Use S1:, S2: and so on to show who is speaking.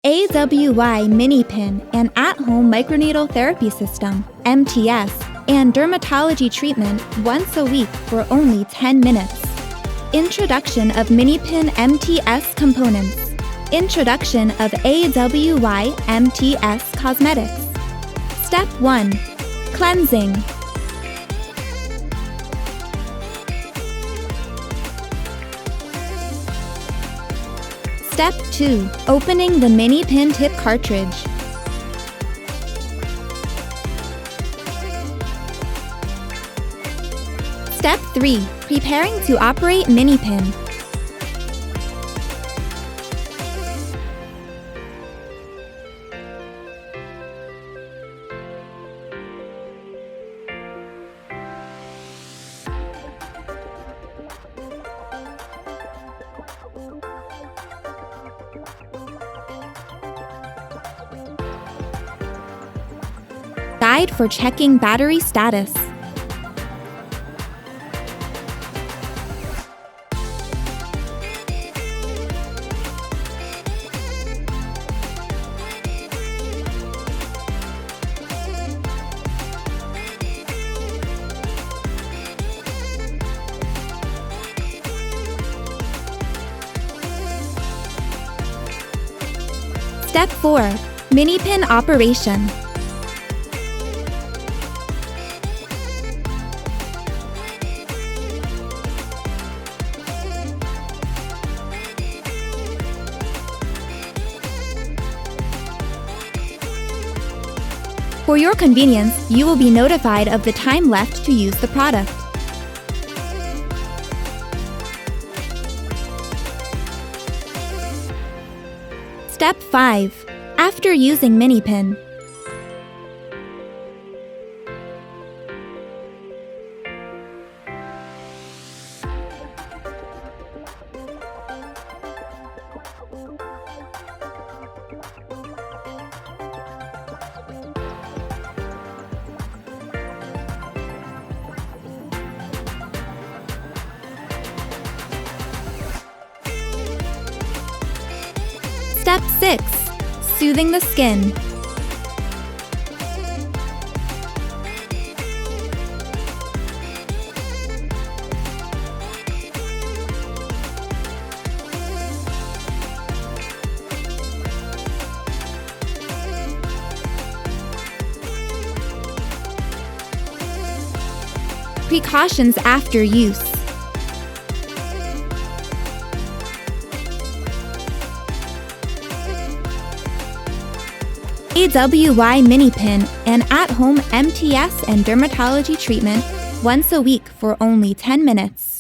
S1: AWY MINIPIN and at-home microneedle therapy system, MTS, and dermatology treatment once a week for only 10 minutes. Introduction of MINIPIN MTS components. Introduction of AWY MTS cosmetics. Step 1. Cleansing. Step 2. Opening the MINIPIN tip cartridge. Step 3. Preparing to operate MINIPIN. Guide for checking battery status. Step 4. MINIPIN operation. For your convenience, you will be notified of the time left to use the product. Step 5. After using MINIPIN. Step 6. Soothing the skin. Precautions after use. AWY MINIPIN and at-home MTS and dermatology treatment once a week for only 10 minutes.